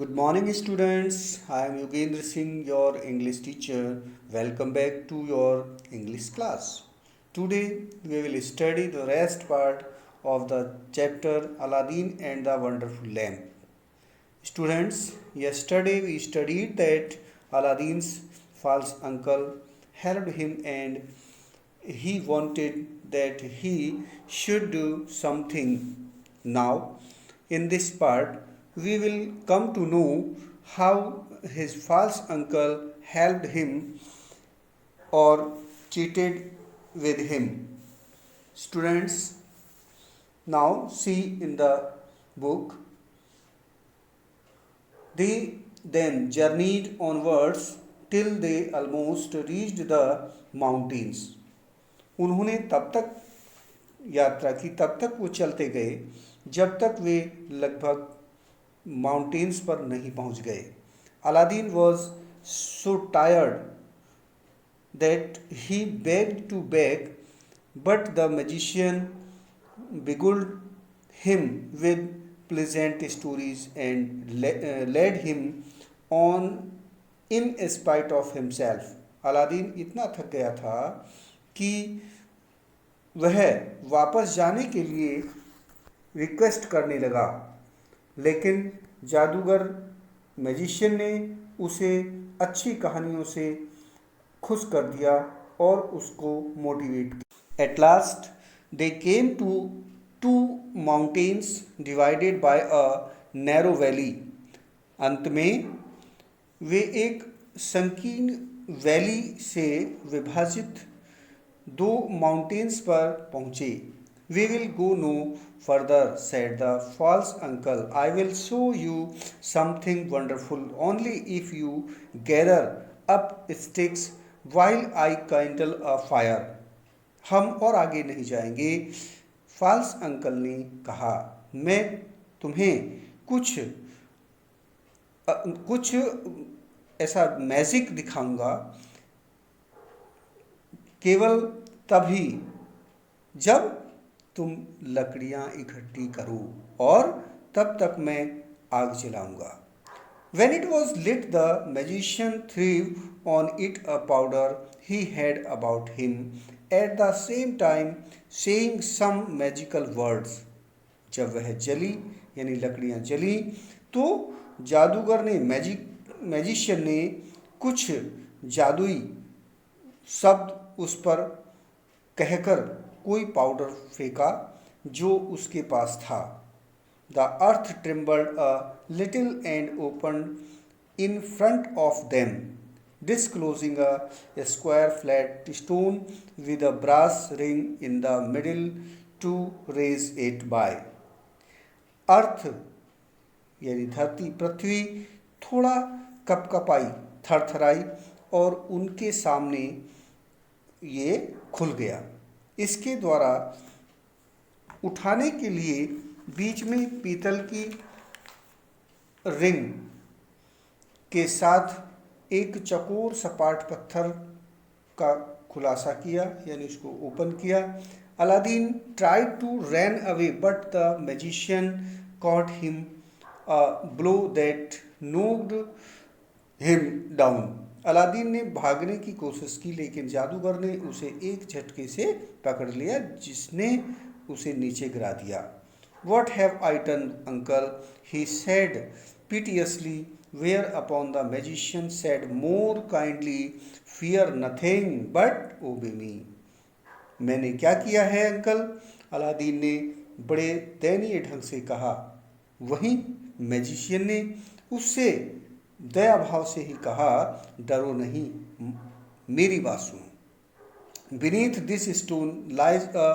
Good morning, students. I am Yogendra Singh, your English teacher. Welcome back to your English class. Today, we will study the rest part of the chapter Aladdin and the Wonderful Lamp. Students, yesterday we studied that Aladdin's false uncle helped him and he wanted that he should do something. Now, in this part, we will come to know how his false uncle helped him or cheated with him. Students, now see in the book, they then journeyed onwards till they almost reached the mountains. उन्होंने तब तक यात्रा की, तब तक वो चलते गए जब तक वे लगभग माउंटेन्स पर नहीं पहुंच गए. Aladdin was so tired that he begged to beg, but the magician beguiled him with pleasant stories and led him on in spite of himself. Aladdin इतना थक गया था कि वह वापस जाने के लिए रिक्वेस्ट करने लगा, लेकिन जादूगर मैजिशियन ने उसे अच्छी कहानियों से खुश कर दिया और उसको मोटिवेट किया. At last they came to two mountains divided by a narrow valley. अंत में वे एक संकीर्ण वैली से विभाजित दो माउंटेन्स पर पहुंचे. We will go no further, said the falls uncle. I will show you something wonderful only if you gather up sticks while I kindle a fire. हम और आगे नहीं जाएंगे, फॉल्स अंकल ने कहा. मैं तुम्हें कुछ ऐसा मैजिक दिखाऊंगा, केवल तभी जब तुम लकड़ियां इकट्ठी करो और तब तक मैं आग जलाऊंगा. When it was lit, the magician threw on it a powder he had about him, at the same time saying some magical words. जब वह जली यानी लकड़ियां जली तो जादूगर ने मैजिशियन ने कुछ जादुई शब्द उस पर कहकर कोई पाउडर फेंका जो उसके पास था. The earth trembled a little and opened in front of them, disclosing a square flat stone with a brass ring in the middle to raise it by. अर्थ यानी धरती, पृथ्वी थोड़ा कपकपाई, थरथराई और उनके सामने ये खुल गया. इसके द्वारा उठाने के लिए बीच में पीतल की रिंग के साथ एक चकोर सपाट पत्थर का खुलासा किया, यानी उसको ओपन किया. Aladdin tried to run away but the magician caught him a blow that knocked him down. Aladdin ने भागने की कोशिश की, लेकिन जादूगर ने उसे एक झटके से पकड़ लिया जिसने उसे नीचे गिरा दिया. What have I done, uncle? He said piteously, whereupon the magician said more kindly, fear nothing but obey me. मैंने क्या किया है अंकल? अलादीन ने बड़े दयनीय ढंग से कहा. वहीं मैजिशियन ने उससे दया भाव से ही कहा, डरो नहीं, मेरी बात सुनो. Beneath this stone lies a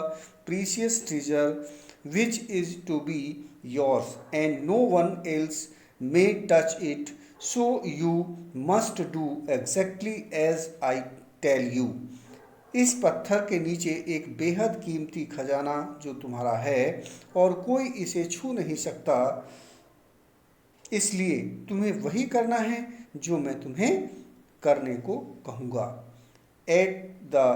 precious treasure which is to be yours, and no one else may touch it, so you must do exactly as I tell you. इस पत्थर के नीचे एक बेहद कीमती खजाना जो तुम्हारा है और कोई इसे छू नहीं सकता, इसलिए तुम्हें वही करना है जो मैं तुम्हें करने को कहूँगा. At the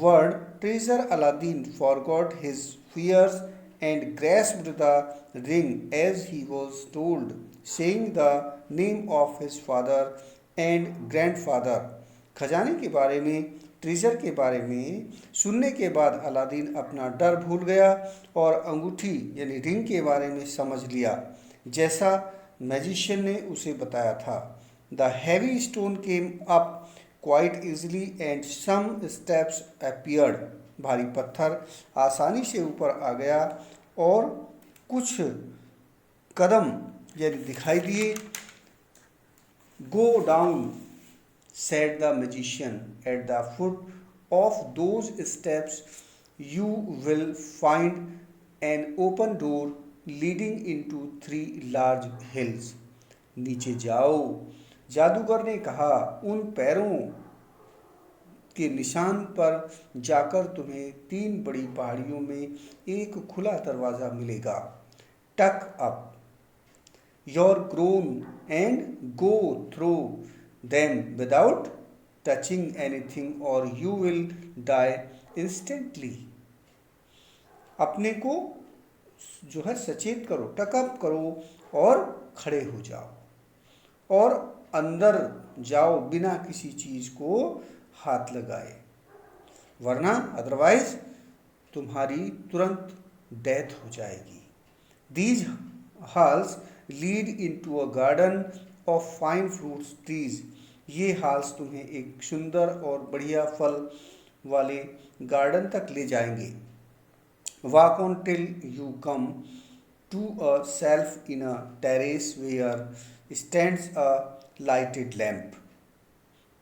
word treasure, Aladdin forgot his fears and grasped the ring as he was told, saying the name of his father and grandfather. खजाने के बारे में, ट्रेजर के बारे में सुनने के बाद अलादीन अपना डर भूल गया और अंगूठी यानी रिंग के बारे में समझ लिया जैसा मैजिशियन ने उसे बताया था। The heavy stone came up quite easily and some steps appeared. भारी पत्थर आसानी से ऊपर आ गया और कुछ कदम यानी दिखाई दिए। Go down said the magician, at the foot of those steps you will find an open door leading into 3 large hills. नीचे जाओ, जादूगर ने कहा, उन पैरों के निशान पर जाकर तुम्हें 3 बड़ी पहाड़ियों में एक खुला दरवाज़ा मिलेगा। टक up your grown and go through them without touching anything or you will die instantly. अपने को जो है सचेत करो, टकअप करो और खड़े हो जाओ और अंदर जाओ बिना किसी चीज को हाथ लगाए, वरना अदरवाइज तुम्हारी तुरंत डेथ हो जाएगी। These halls lead into a garden of fine fruits trees. ये हाल्स तुम्हें एक सुंदर और बढ़िया फल वाले गार्डन तक ले जाएंगे। Walk on till you come to a shelf in a terrace where stands a lighted lamp.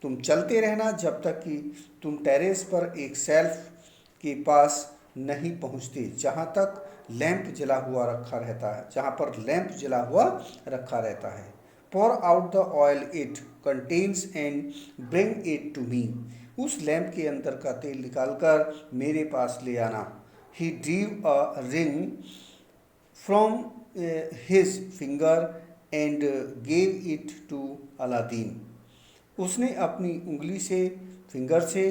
तुम चलते रहना जब तक कि तुम टेरेस पर एक सेल्फ के पास नहीं पहुंचते जहां तक लैंप जला हुआ रखा रहता है, जहां पर लैंप जला हुआ रखा रहता है। Pour out the oil it contains and bring it to me. उस लैंप के अंदर का तेल निकालकर मेरे पास ले आना। He drew a ring from his finger and gave it to Aladdin. उसने अपनी उंगली से, फिंगर से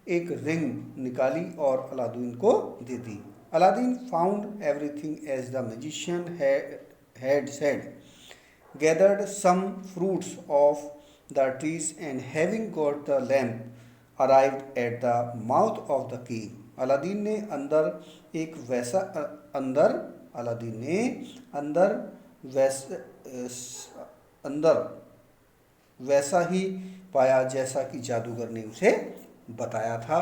एक रिंग निकाली और अलादीन को दे दी। Aladdin found everything as the magician had said, gathered some fruits of the trees and having got the lamp arrived at the mouth of the cave. Aladdin ने अंदर वैसा ही पाया जैसा कि जादूगर ने उसे बताया था।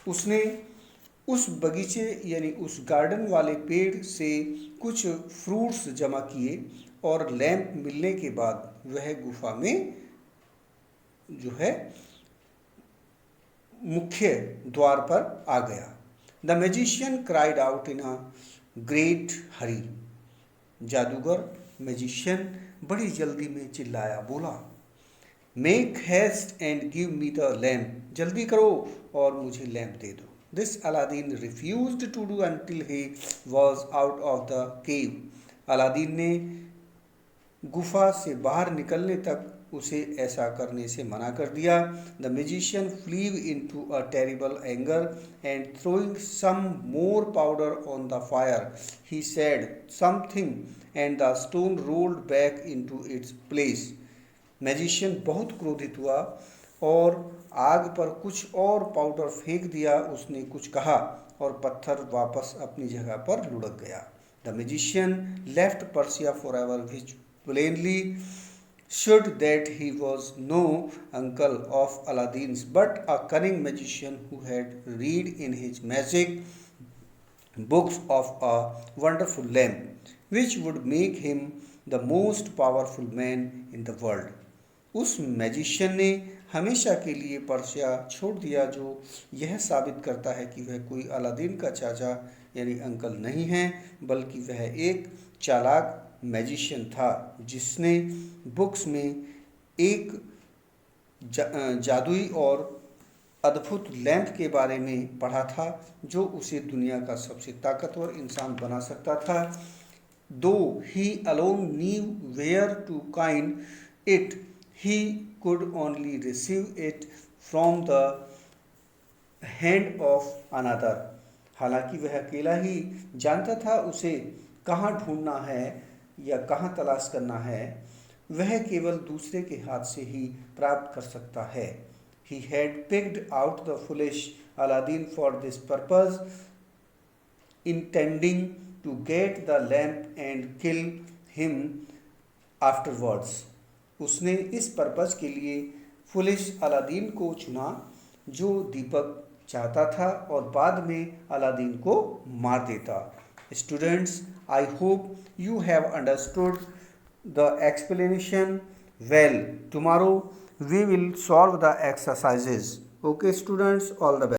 उसने उस बगीचे यानी उस गार्डन वाले पेड़ से कुछ फ्रूट्स जमा किए और लैंप मिलने के बाद वह गुफा में जो है मुख्य द्वार पर आ गया। The magician cried out in a great hurry. जादूगर मैजिशियन बड़ी जल्दी में चिल्लाया, बोला, make haste and give me the lamp. जल्दी करो और मुझे लैंप दे दो। This Aladdin refused to do until he was out of the cave. Aladdin ने गुफा से बाहर निकलने तक उसे ऐसा करने से मना कर दिया। The magician flew into a terrible anger and throwing some more powder on the fire he said something and the stone rolled back into its place. Magician बहुत क्रोधित हुआ और आग पर कुछ और पाउडर फेंक दिया। उसने कुछ कहा और पत्थर वापस अपनी जगह पर लुढ़क गया। The magician left Persia forever which plainly showed that he was no uncle of Aladdin's but a cunning magician who had read in his magic books of a wonderful lamp which would make him the most powerful man in the world. उस magician ने हमेशा के लिए Persia छोड़ दिया, जो यह साबित करता है कि वह कोई अलादीन का चाचा यानी अंकल नहीं है, बल्कि वह एक चालाक मैजिशियन था जिसने बुक्स में एक जादुई और अद्भुत लैंप के बारे में पढ़ा था जो उसे दुनिया का सबसे ताकतवर इंसान बना सकता था। Though he alone knew where to kind it, ही could only receive it from the hand of another. हालांकि वह अकेला ही जानता था उसे कहाँ ढूंढना है या कहाँ तलाश करना है, वह केवल दूसरे के हाथ से ही प्राप्त कर सकता है। He had picked out the foolish Aladdin for this purpose, intending to get the lamp and kill him afterwards. उसने इस पर्पस के लिए फुलिश अलादीन को चुना जो दीपक चाहता था और बाद में अलादीन को मार देता। Students, I hope you have understood the explanation well. Tomorrow we will solve the exercises. Okay students, all the best.